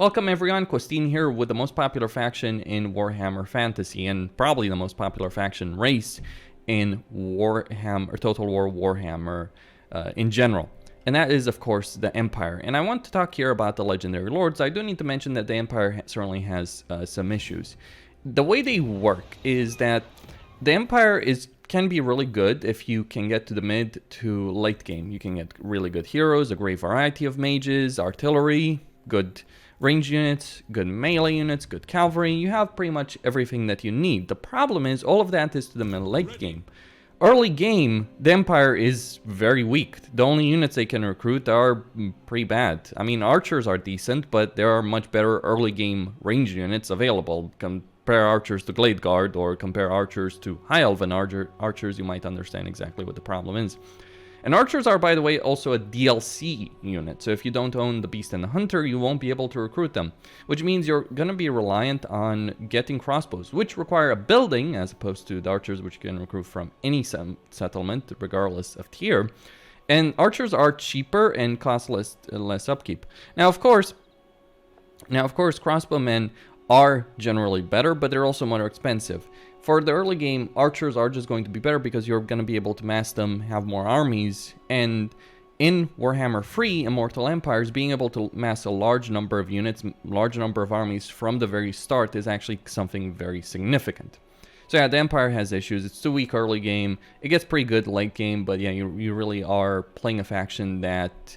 Welcome everyone, Costin here with the most popular faction in Warhammer Fantasy, and probably the most popular faction race in Warhammer, or Total War Warhammer in general. And that is, of course, the Empire. And I want to talk here about the Legendary Lords. I do need to mention that the Empire certainly has some issues. The way they work is that the Empire can be really good if you can get to the mid to late game. You can get really good heroes, a great variety of mages, artillery, good range units, good melee units, good cavalry. You have pretty much everything that you need. The problem is all of that is to the late game. Early game, the Empire is very weak. The only units they can recruit are pretty bad. I mean, archers are decent, but there are much better early game range units available. Compare archers to Glade Guard, or compare archers to High Elven archers, you might understand exactly what the problem is. And archers are, by the way, also a DLC unit. So if you don't own the Beast and the Hunter, you won't be able to recruit them. Which means you're going to be reliant on getting crossbows, which require a building, as opposed to the archers, which you can recruit from any settlement, regardless of tier. And archers are cheaper and cost less upkeep. Now, of course, crossbowmen are generally better, but they're also more expensive. For the early game, archers are just going to be better because you're going to be able to mass them, have more armies, and in Warhammer Free Immortal Empires, being able to mass a large number of units, large number of armies from the very start is actually something very significant. So yeah, the Empire has issues. It's too weak early game. It gets pretty good late game, but yeah, you really are playing a faction that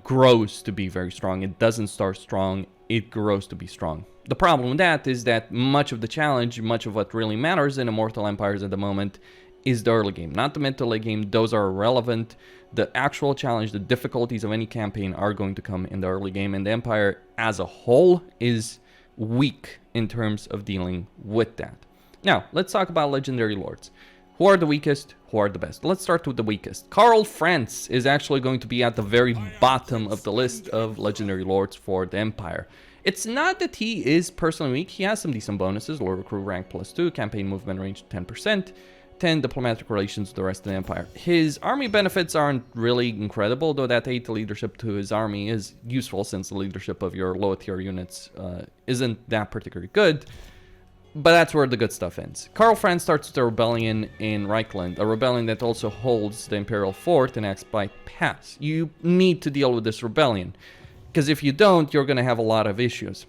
grows to be very strong. It doesn't start strong, it grows to be strong. The problem with that is that much of the challenge, much of what really matters in Immortal Empires at the moment is the early game, not the mid to late game. Those are irrelevant. The actual challenge, the difficulties of any campaign are going to come in the early game, and the Empire as a whole is weak in terms of dealing with that. Now, let's talk about Legendary Lords. Who are the weakest? Who are the best? Let's start with the weakest. Karl Franz is actually going to be at the very bottom of the list of Legendary Lords for the Empire. It's not that he is personally weak. He has some decent bonuses: low recruit rank +2, campaign movement range 10%, 10 diplomatic relations with the rest of the Empire. His army benefits aren't really incredible, though that 8 leadership to his army is useful, since the leadership of your low tier units isn't that particularly good. But that's where the good stuff ends. Karl Franz starts with a rebellion in Reichland, a rebellion that also holds the Imperial Fort and acts by pass. You need to deal with this rebellion, because if you don't, you're going to have a lot of issues.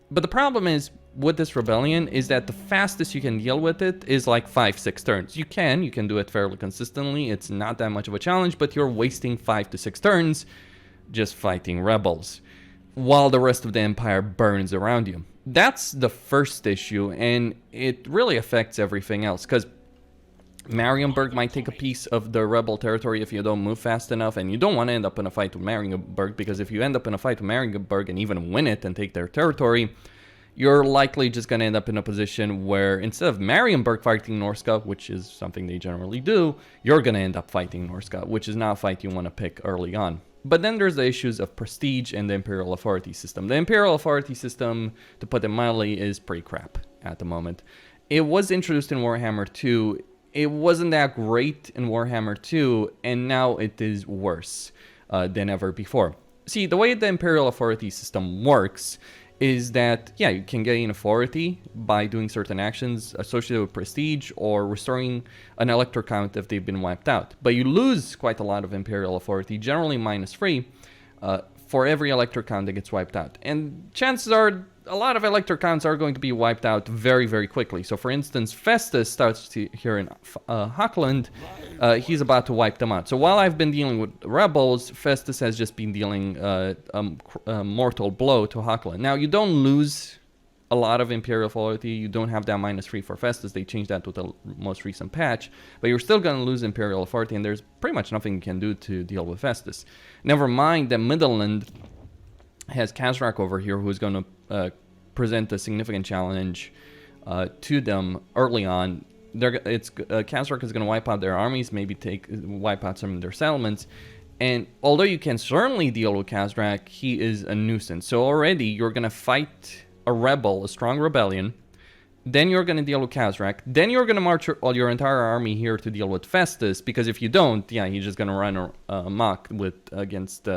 But the problem is with this rebellion is that the fastest you can deal with it is like 5-6 turns. You can do it fairly consistently. It's not that much of a challenge, but you're wasting 5 to 6 turns just fighting rebels while the rest of the Empire burns around you. That's the first issue, and it really affects everything else, because Marienburg might take a piece of the rebel territory if you don't move fast enough, and you don't want to end up in a fight with Marienburg, because if you end up in a fight with Marienburg and even win it and take their territory, you're likely just going to end up in a position where instead of Marienburg fighting Norska, which is something they generally do, you're going to end up fighting Norska, which is not a fight you want to pick early on. But then there's the issues of prestige and the Imperial Authority system. The Imperial Authority system, to put it mildly, is pretty crap at the moment. It was introduced in Warhammer 2. It wasn't that great in Warhammer 2, and now it is worse than ever before. See, the way the Imperial Authority system works is that, yeah, you can gain authority by doing certain actions associated with prestige or restoring an elector count if they've been wiped out. But you lose quite a lot of Imperial authority, generally -3, for every elector count that gets wiped out. And chances are a lot of elector counts are going to be wiped out very, very quickly. So for instance, Festus starts here in Hochland. He's about to wipe them out. So while I've been dealing with rebels, Festus has just been dealing a mortal blow to Hochland. Now, you don't lose a lot of Imperial authority. You don't have that -3 for Festus. They changed that with the most recent patch. But you're still going to lose Imperial authority, and there's pretty much nothing you can do to deal with Festus. Never mind that Midland has Kazrak over here, who's going to present a significant challenge to them early on. Kazrak is going to wipe out their armies, maybe wipe out some of their settlements. And although you can certainly deal with Kazrak, he is a nuisance. So already you're going to fight a rebel, a strong rebellion. Then you're going to deal with Kazrak. Then you're going to march all your entire army here to deal with Festus, because if you don't, yeah, he's just going to run amok against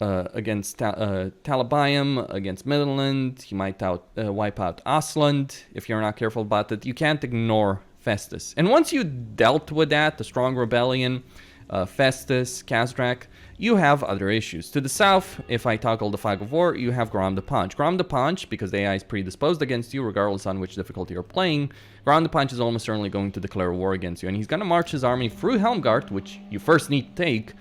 against Talabayam, against Midland. You might wipe out Osland if you're not careful about it. You can't ignore Festus. And once you dealt with that, the Strong Rebellion, Festus, Kazdrak, you have other issues. To the south, if I toggle the Fog of War, you have Grom the Punch. Grom the Punch, because the AI is predisposed against you, regardless on which difficulty you're playing, Grom the Punch is almost certainly going to declare war against you. And he's going to march his army through Helmgart, which you first need to take,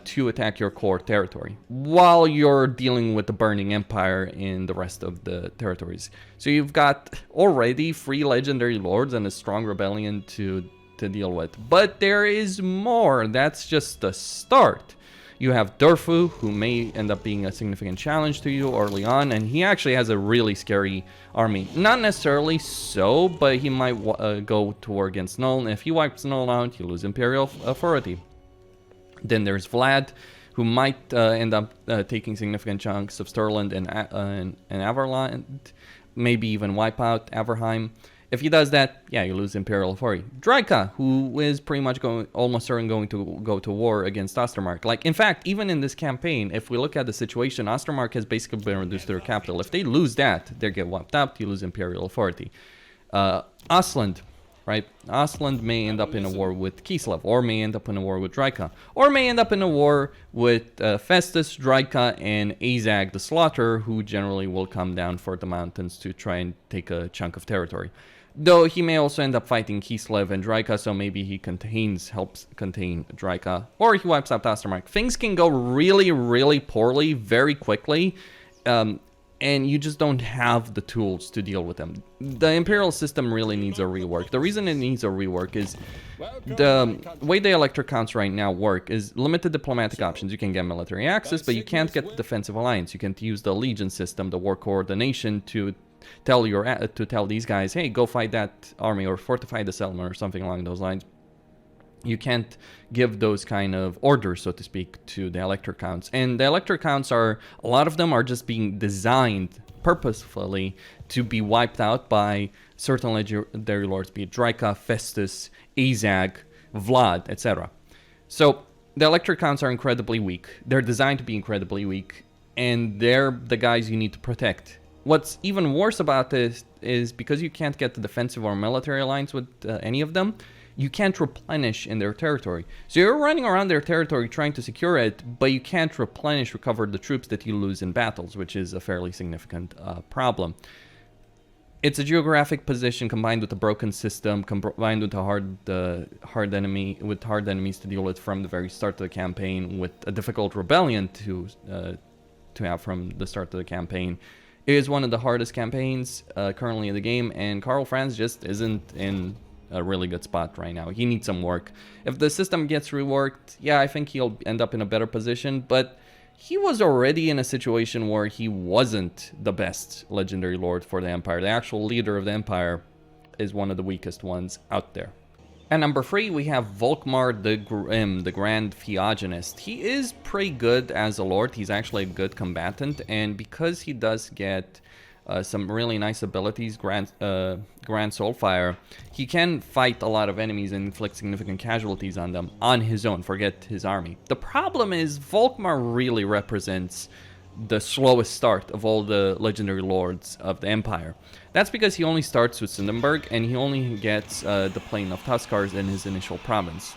to attack your core territory, while you're dealing with the Burning Empire in the rest of the territories. So you've got already 3 legendary lords and a strong rebellion to deal with. But there is more. That's just the start. You have Durfu, who may end up being a significant challenge to you early on, and he actually has a really scary army. Not necessarily so, but he might go to war against Null, and if he wipes Null out, you lose Imperial authority. Then there's Vlad, who might end up taking significant chunks of Stirland and Averland, maybe even wipe out Averheim. If he does that, yeah, you lose Imperial authority. Draika, who is pretty much almost certain going to go to war against Ostermark. Like, in fact, even in this campaign, if we look at the situation, Ostermark has basically been reduced to their capital. If they lose that, they get wiped out, you lose Imperial authority. Ostland, right? Ostland may end up in a war with Kislev, or may end up in a war with Draika, or may end up in a war with Festus, Draika, and Azag the Slaughter, who generally will come down for the mountains to try and take a chunk of territory. Though he may also end up fighting Kislev and Draika, so maybe he helps contain Draika, or he wipes out Ostermark. Things can go really, really poorly very quickly, and you just don't have the tools to deal with them. The Imperial system really needs a rework. The reason it needs a rework is the way the electric counts right now work is limited diplomatic options. You can get military access, but you can't get the defensive alliance. You can't use the legion system, the war coordination, to tell these guys, hey, go fight that army or fortify the settlement or something along those lines. You can't give those kind of orders, so to speak, to the elector counts. And the elector counts a lot of them are just being designed purposefully to be wiped out by certain legendary lords, be it Draika, Festus, Azag, Vlad, etc. So the elector counts are incredibly weak. They're designed to be incredibly weak, and they're the guys you need to protect. What's even worse about this is because you can't get the defensive or military alliance with any of them, you can't replenish in their territory. So you're running around their territory trying to secure it, but you can't recover the troops that you lose in battles, which is a fairly significant problem. It's a geographic position combined with a broken system, combined with a hard enemies to deal with from the very start of the campaign, with a difficult rebellion to have from the start of the campaign. It is one of the hardest campaigns currently in the game, and Karl Franz just isn't in a really good spot right now. He needs some work. If the system gets reworked, yeah, I think he'll end up in a better position, but he was already in a situation where he wasn't the best legendary lord for the Empire. The actual leader of the Empire is one of the weakest ones out there. At number 3, we have Volkmar the Grim, the Grand Theogenist. He is pretty good as a lord. He's actually a good combatant, and because he does get some really nice abilities, Grand Soulfire, he can fight a lot of enemies and inflict significant casualties on them on his own, forget his army. The problem is Volkmar really represents the slowest start of all the legendary lords of the Empire. That's because he only starts with Sindenberg, and he only gets the Plain of Tuskars in his initial province.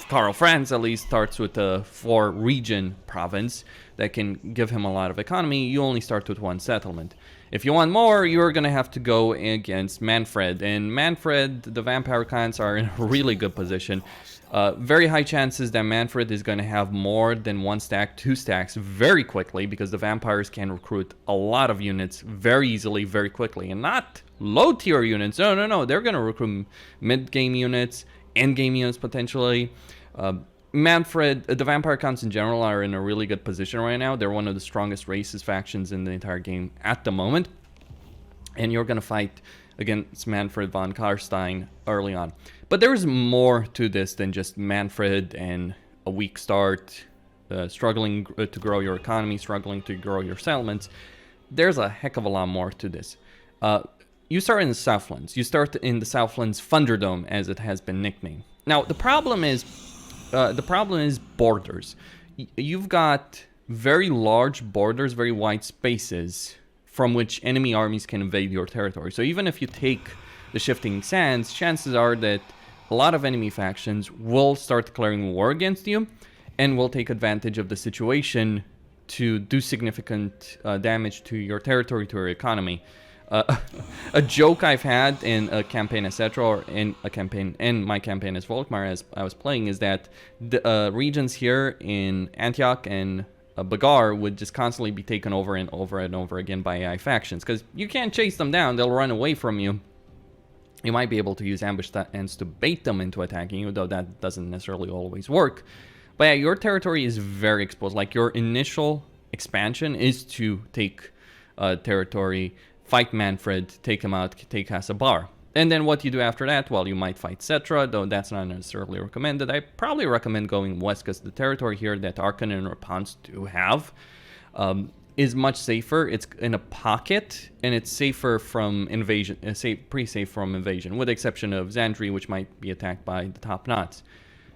Karl Franz at least starts with a 4-region province that can give him a lot of economy. You only start with 1 settlement. If you want more, you're going to have to go against Manfred, and Manfred, the vampire clans are in a really good position. Very high chances that Manfred is going to have more than 1 stack, 2 stacks very quickly, because the vampires can recruit a lot of units very easily, very quickly, and not low tier units. No, they're going to recruit mid-game units, end-game units potentially. Manfred, the vampire counts in general are in a really good position right now. They're one of the strongest races factions in the entire game at the moment, and you're going to fight against Manfred von Karstein early on. But there's more to this than just Manfred and a weak start, struggling to grow your economy, struggling to grow your settlements. There's a heck of a lot more to this. You start in the Southlands. You start in the Southlands Thunderdome, as it has been nicknamed. Now, the problem is borders. You've got very large borders, very wide spaces from which enemy armies can invade your territory. So even if you take the Shifting Sands, chances are that a lot of enemy factions will start declaring war against you and will take advantage of the situation to do significant damage to your territory, to your economy. A joke I've had in a campaign, etc., or in a campaign, and my campaign as Volkmar, as I was playing, is that the regions here in Antioch and Bagar would just constantly be taken over and over and over again by AI factions, because you can't chase them down, they'll run away from you. You might be able to use ambush ends to bait them into attacking you, though that doesn't necessarily always work. But yeah, your territory is very exposed. Like, your initial expansion is to take territory, fight Manfred, take him out, take Casabar. And then what you do after that, well, you might fight Cetra, though that's not necessarily recommended. I probably recommend going west, because the territory here that Arkan and Rapans do have is much safer. It's in a pocket, and it's safer from invasion, pretty safe from invasion, with the exception of Zandri, which might be attacked by the top knots.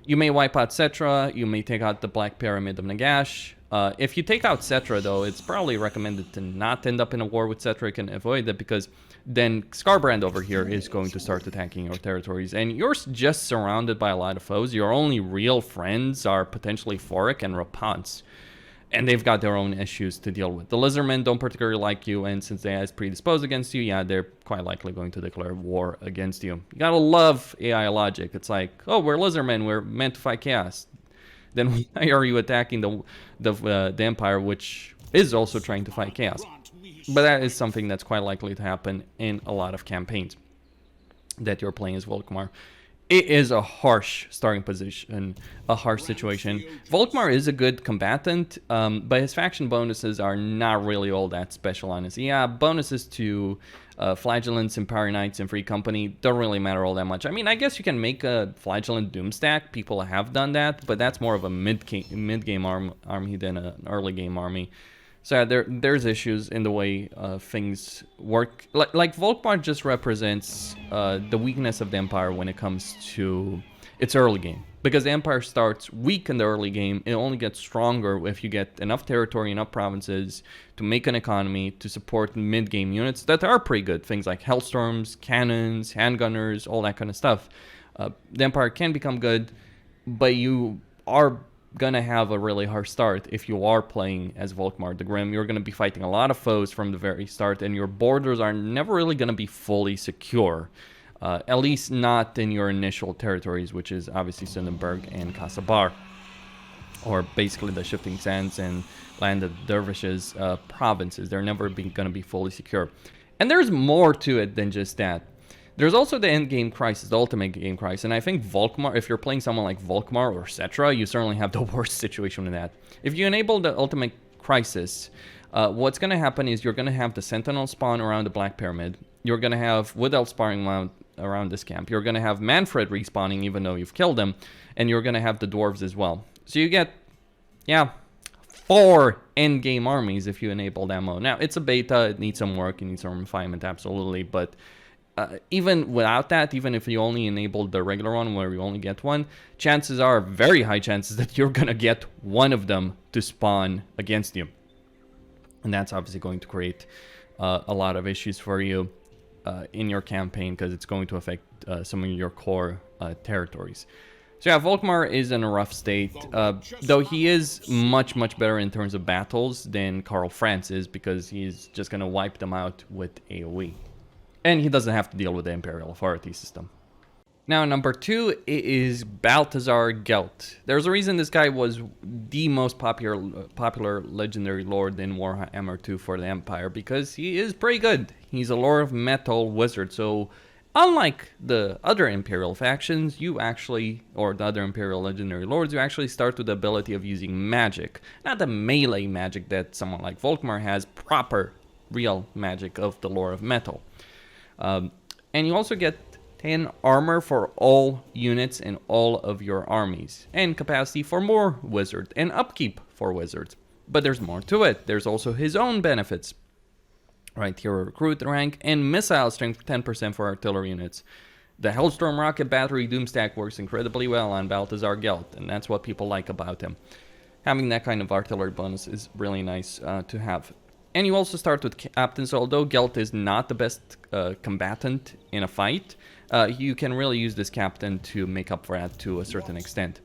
You may wipe out Cetra, you may take out the Black Pyramid of Nagash. If you take out Cetra, though, it's probably recommended to not end up in a war with Cetra. You can avoid that, because then Skarbrand over here is going to start attacking your territories, and you're just surrounded by a lot of foes. Your only real friends are potentially Forik and Rapans, and they've got their own issues to deal with. The Lizardmen don't particularly like you, and since they are predisposed against you, yeah, they're quite likely going to declare war against you. You gotta love AI logic. It's like, oh, we're Lizardmen, we're meant to fight chaos. Then why are you attacking the Empire, which is also trying to fight chaos? But that is something that's quite likely to happen in a lot of campaigns that you're playing as Volkmar. It is a harsh starting position, a harsh situation. Volkmar is a good combatant, but his faction bonuses are not really all that special, honestly. Yeah, bonuses to Flagellants, Empire Knights, and Free Company don't really matter all that much. I mean, I guess you can make a Flagellant Doom stack. People have done that, but that's more of a mid-game army than an early-game army. So yeah, there's issues in the way things work. Like Volkmar just represents the weakness of the Empire when it comes to its early game. Because the Empire starts weak in the early game, it only gets stronger if you get enough territory, enough provinces to make an economy to support mid-game units that are pretty good. Things like Hellstorms, cannons, handgunners, all that kind of stuff. The Empire can become good, but you are gonna have a really hard start if you are playing as Volkmar the Grim. You're gonna be fighting a lot of foes from the very start, and your borders are never really gonna be fully secure. At least not in your initial territories, which is obviously Sundenberg and Casabar, or basically the Shifting Sands and Land of Dervishes provinces. They're never gonna be fully secure. And there's more to it than just that. There's also the end game crisis, the ultimate game crisis, and I think Volkmar, if you're playing someone like Volkmar or Cetra, you certainly have the worst situation with that. If you enable the ultimate crisis, what's going to happen is you're going to have the Sentinel spawn around the Black Pyramid, you're going to have Wood Elf spawning around this camp, you're going to have Manfred respawning even though you've killed him, and you're going to have the Dwarves as well. So you get, yeah, 4 end game armies if you enable that mode. Now, it's a beta, it needs some work, it needs some refinement, absolutely, but even without that, even if you only enabled the regular one where you only get one, chances are, very high chances, that you're going to get one of them to spawn against you. And that's obviously going to create a lot of issues for you in your campaign, because it's going to affect some of your core territories. So yeah, Volkmar is in a rough state, though he is much, much better in terms of battles than Karl Franz is, because he's just going to wipe them out with AoE. And he doesn't have to deal with the Imperial Authority system. Now, number 2 is Balthasar Gelt. There's a reason this guy was the most popular legendary lord in Warhammer 2 for the Empire, because he is pretty good. He's a Lord of Metal wizard, so unlike the other Imperial factions, you actually, or the other Imperial legendary lords, you actually start with the ability of using magic. Not the melee magic that someone like Volkmar has, proper, real magic of the Lord of Metal. And you also get 10 armor for all units in all of your armies, and capacity for more wizards, and upkeep for wizards. But there's more to it. There's also his own benefits. Right here, recruit rank, and missile strength 10% for artillery units. The Hellstorm Rocket Battery Doomstack works incredibly well on Balthasar Gelt, and that's what people like about him. having that kind of artillery bonus is really nice to have. And you also start with captains. Although Gelt is not the best combatant in a fight, you can really use this captain to make up for that to a certain extent.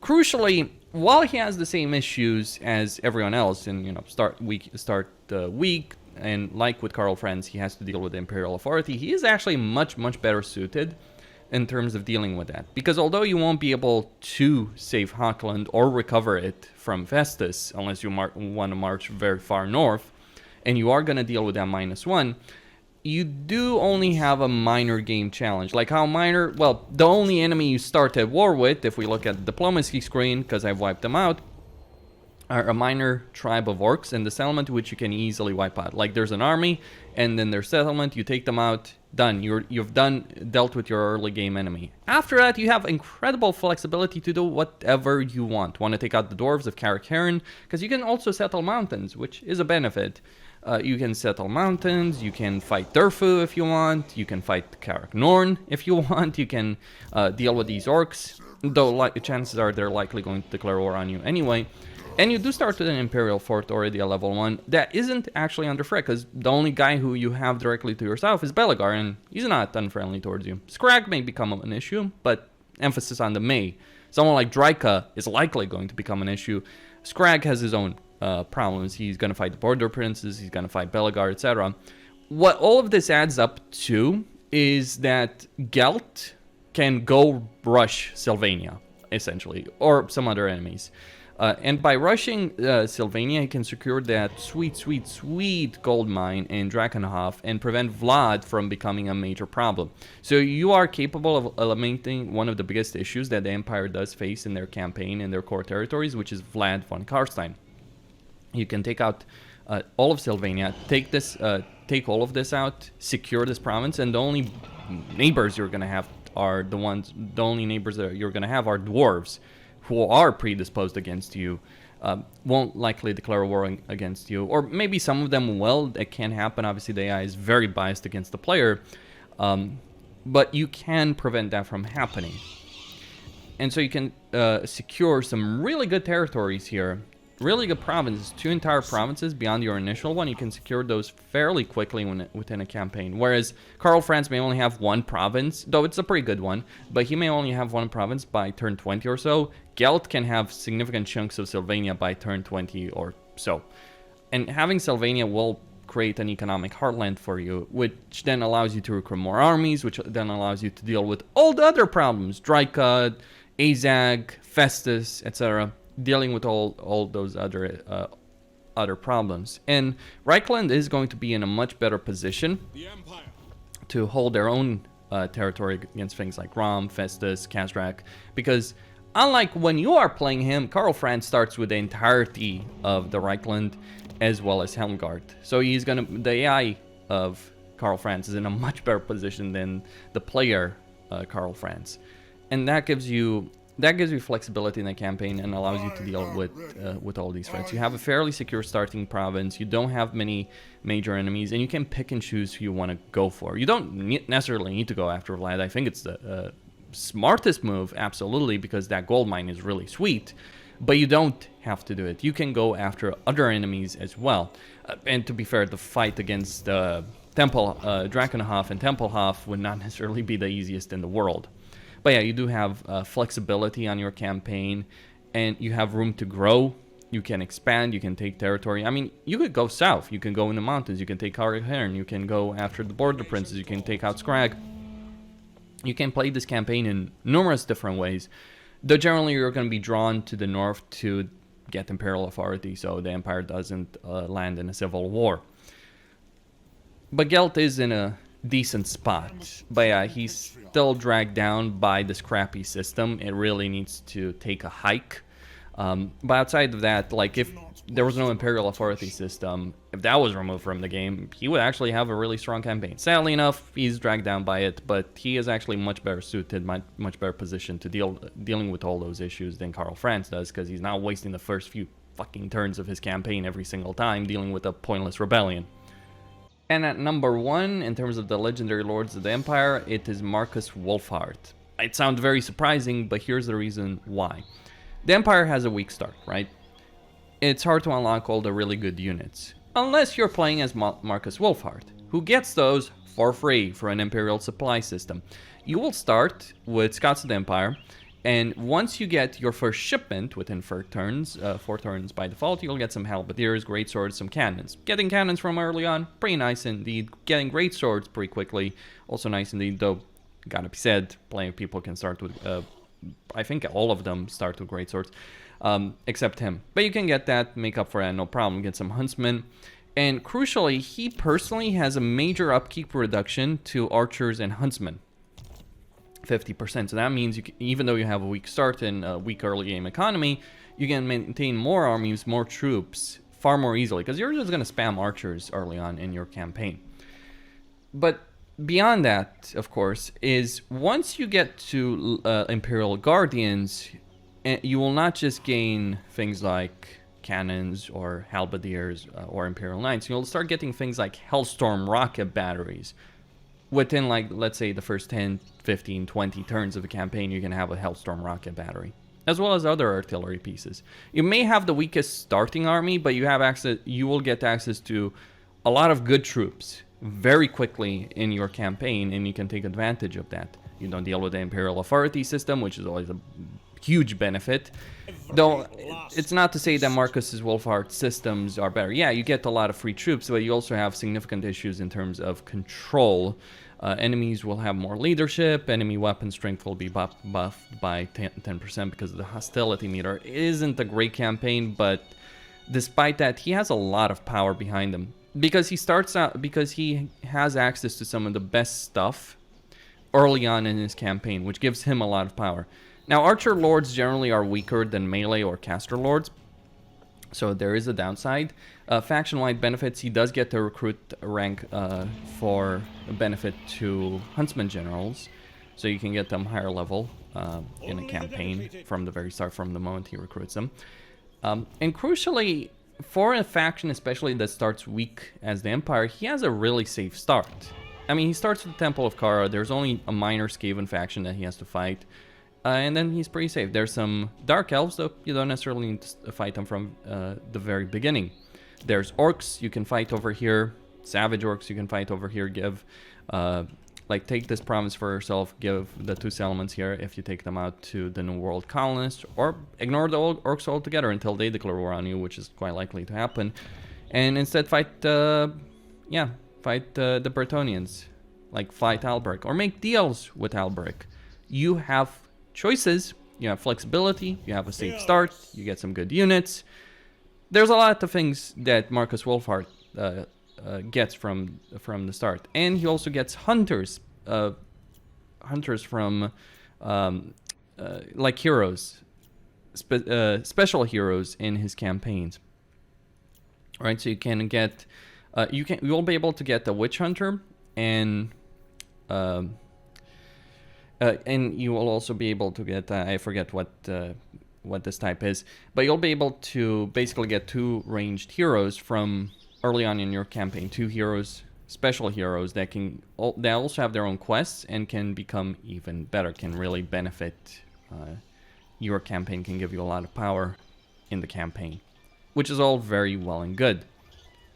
Crucially, while he has the same issues as everyone else, and start weak, and like with Karl Franz, he has to deal with the Imperial authority. He is actually much better suited in terms of dealing with that, because although you won't be able to save Hochland or recover it from Festus unless you want to march very far north, and you are going to deal with that -1, you do only have a minor game challenge. Like how minor? Well, the only enemy you start at war with, if we look at the diplomacy screen, because I've wiped them out, are a minor tribe of orcs and the settlement, which you can easily wipe out. Like there's an army, and then there's settlement, you take them out, done. You've dealt with your early game enemy. After that, you have incredible flexibility to do whatever you want. Want to take out the dwarves of Carrick-Heron, because you can also settle mountains, which is a benefit. You can settle mountains, you can fight Durfu if you want, you can fight Carrick-Norn if you want, you can deal with these orcs, though chances are they're likely going to declare war on you anyway. And you do start with an Imperial fort already at level 1 that isn't actually under threat, because the only guy who you have directly to yourself is Belegar, and he's not unfriendly towards you. Scrag may become an issue, but emphasis on the may. Someone like Dryka is likely going to become an issue. Scrag has his own problems. He's going to fight the Border Princes, he's going to fight Belegar, etc. What all of this adds up to is that Gelt can go rush Sylvania, essentially, or some other enemies. And by rushing Sylvania, he can secure that sweet gold mine in Drakenhof and prevent Vlad from becoming a major problem. So you are capable of eliminating one of the biggest issues that the Empire does face in their campaign in their core territories, which is Vlad von Karstein. You can take out all of Sylvania, take all of this out, secure this province, and the only neighbors you're going to have are the only neighbors that you're going to have are dwarves, who are predisposed against you, won't likely declare war against you, or maybe some of them will. That can happen. Obviously, the AI is very biased against the player, but you can prevent that from happening. And so you can secure some really good territories here, really good provinces, 2 entire provinces beyond your initial one. You can secure those fairly quickly within a campaign, whereas Karl Franz may only have 1 province, though it's a pretty good one, but he may only have 1 province by turn 20 or so. Gelt can have significant chunks of Sylvania by turn 20 or so. And having Sylvania will create an economic heartland for you, which then allows you to recruit more armies, which then allows you to deal with all the other problems, Dryka, Azag, Festus, etc., dealing with all those other problems. And Reichland is going to be in a much better position to hold their own territory against things like Rom, Festus, Kazrak, because unlike when you are playing him, Karl Franz starts with the entirety of the Reichland as well as Helmgard. So the AI of Karl Franz is in a much better position than the player Karl Franz, and that gives you flexibility in the campaign and allows you to deal with all these threats. You have a fairly secure starting province, you don't have many major enemies, and you can pick and choose who you want to go for. You don't necessarily need to go after Vlad. I think it's the smartest move, absolutely, because that gold mine is really sweet, but you don't have to do it. You can go after other enemies as well. And to be fair, the fight against Drakenhof and Tempelhof would not necessarily be the easiest in the world. But yeah, you do have flexibility on your campaign, and you have room to grow. You can expand, you can take territory. I mean, you could go south, you can go in the mountains, you can take Carrick-Heron, you can go after the Border Princes, you can take out Scrag. You can play this campaign in numerous different ways, though generally you're going to be drawn to the north to get Imperial authority, so the Empire doesn't land in a civil war. But Gelt is in a decent spot, but yeah, he's still dragged down by this crappy system. It really needs to take a hike. But outside of that, like if there was no Imperial authority system, if that was removed from the game, he would actually have a really strong campaign. Sadly enough, he's dragged down by it, but he is actually much better suited, much better positioned to dealing with all those issues than Karl Franz does, because he's not wasting the first few fucking turns of his campaign every single time dealing with a pointless rebellion. And at number 1, in terms of the legendary lords of the Empire, it is Markus Wolfheart. It sounds very surprising, but here's the reason why. The Empire has a weak start, right? it's hard to unlock all the really good units. Unless you're playing as Markus Wolfheart, who gets those for free for an Imperial supply system. You will start with Scots of the Empire, and once you get your first shipment within 4 turns by default, you'll get some halberdiers, great swords, some cannons. Getting cannons from early on, pretty nice indeed. Getting great swords pretty quickly, also nice indeed, though, gotta be said, plenty of people can start with, I think all of them start with great swords, except him. But you can get that, make up for that, no problem, get some huntsmen. And crucially, he personally has a major upkeep reduction to archers and huntsmen. 50%. So that means you can, even though you have a weak start and a weak early game economy, you can maintain more armies, more troops far more easily, because you're just going to spam archers early on in your campaign. But beyond that, of course, is once you get to Imperial Guardians, you will not just gain things like cannons or halberdiers or Imperial Knights. You'll start getting things like Hellstorm rocket batteries. Within, like, let's say the first 10, 15, 20 turns of a campaign, you can have a Hellstorm rocket battery, as well as other artillery pieces. You may have the weakest starting army, but you have access. You will get access to a lot of good troops very quickly in your campaign, and you can take advantage of that. You don't deal with the Imperial Authority system, which is always a huge benefit. Though it's not to say that Markus Wolfheart systems are better. Yeah, you get a lot of free troops, but you also have significant issues in terms of control. Enemies will have more leadership. Enemy weapon strength will be buffed by 10% because of the hostility meter. It isn't a great campaign, but despite that, he has a lot of power behind him. Because he has access to some of the best stuff early on in his campaign, which gives him a lot of power. Now, Archer Lords generally are weaker than Melee or Caster Lords, so there is a downside. Faction-wide benefits, he does get to recruit rank for a benefit to Huntsman Generals, so you can get them higher level in a campaign from the very start, from the moment he recruits them. And crucially, for a faction especially that starts weak as the Empire, he has a really safe start. I mean, he starts with the Temple of Kara, there's only a minor Skaven faction that he has to fight. And then he's pretty safe. There's some Dark Elves, though you don't necessarily need to fight them from the very beginning. There's Orcs you can fight over here. Savage Orcs you can fight over here. Give, like, take this promise for yourself. Give the 2 settlements here if you take them out to the New World colonists. Or ignore the old Orcs altogether until they declare war on you, which is quite likely to happen. And instead fight, the Bretonnians. Like, fight Albrecht. Or make deals with Albrecht. You have choices, you have flexibility, you have a safe start, you get some good units. There's a lot of things that Markus Wolfheart gets from the start, and he also gets hunters from like heroes, special heroes in his campaigns. All right, so you can get you will be able to get the witch hunter and you will also be able to get, I forget what this type is, but you'll be able to basically get 2 ranged heroes from early on in your campaign. 2 heroes, special heroes that they also have their own quests and can become even better, can really benefit your campaign, can give you a lot of power in the campaign, which is all very well and good.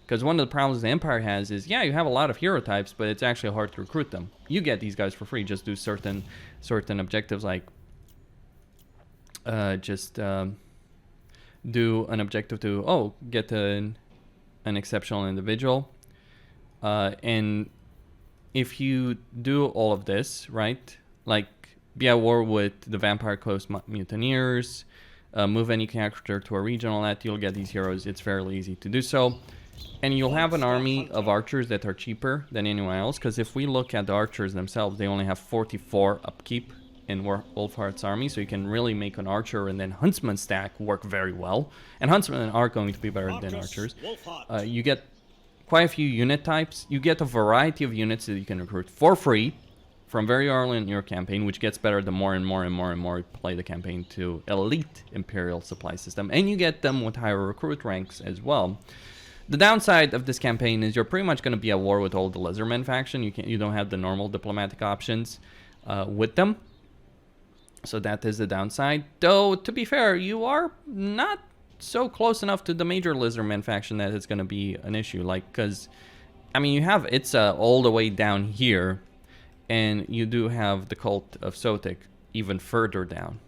Because one of the problems the Empire has is, yeah, you have a lot of hero types, but it's actually hard to recruit them. You get these guys for free. Just do certain objectives, like do an objective to get an exceptional individual, and if you do all of this right, like be at war with the Vampire Coast Mutineers, move any character to a region, all that, you'll get these heroes. It's fairly easy to do so. And you'll have an army of archers that are cheaper than anyone else, because if we look at the archers themselves, they only have 44 upkeep in Wolfheart's army, so you can really make an archer and then huntsman stack work very well. And huntsmen are going to be better than archers. You get quite a few unit types. You get a variety of units that you can recruit for free from very early in your campaign, which gets better the more and more you play the campaign to elite Imperial supply system. And you get them with higher recruit ranks as well. The downside of this campaign is you're pretty much going to be at war with all the Lizardmen faction. You don't have the normal diplomatic options with them. So that is the downside. Though, to be fair, you are not so close enough to the major Lizardman faction that it's going to be an issue. Like, because, I mean, you have Itza all the way down here, and you do have the Cult of Sotik even further down.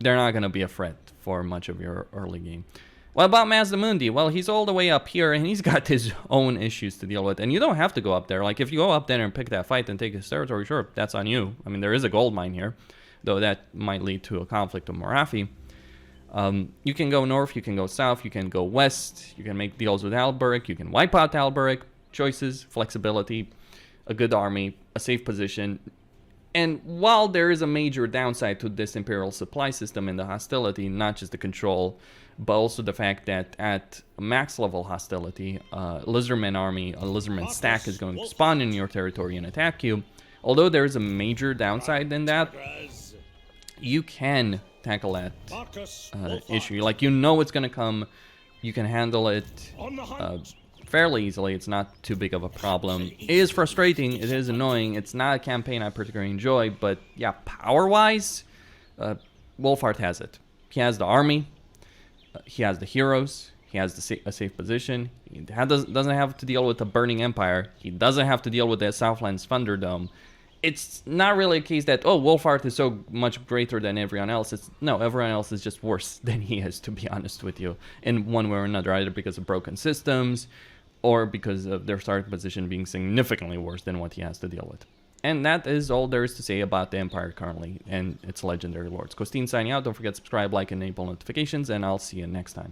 They're not going to be a threat for much of your early game. What about Mazdamundi? Well, he's all the way up here, and he's got his own issues to deal with. And you don't have to go up there. Like, if you go up there and pick that fight and take his territory, sure, that's on you. I mean, there is a gold mine here, though that might lead to a conflict with Morathi. You can go north, you can go south, you can go west, you can make deals with Alberic, you can wipe out Alberic. Choices, flexibility, a good army, a safe position. And while there is a major downside to this Imperial supply system and the hostility, not just the control, but also the fact that at max level hostility, a Lizardman army, a Lizardman stack is going to spawn in your territory and attack you. Although there is a major downside in that, you can tackle that issue. Like, you know it's going to come, you can handle it fairly easily. It's not too big of a problem. It is frustrating, it is annoying, it's not a campaign I particularly enjoy, but yeah, power-wise, Wolfheart has it. He has the army, he has the heroes, he has a safe position, he doesn't have to deal with the Burning Empire, he doesn't have to deal with the Southlands Thunderdome. It's not really a case that, oh, Wolfheart is so much greater than everyone else. No, everyone else is just worse than he is, to be honest with you, in one way or another, either because of broken systems, or because of their starting position being significantly worse than what he has to deal with. And that is all there is to say about the Empire currently and its legendary lords. Costin signing out. Don't forget to subscribe, like, and enable notifications, and I'll see you next time.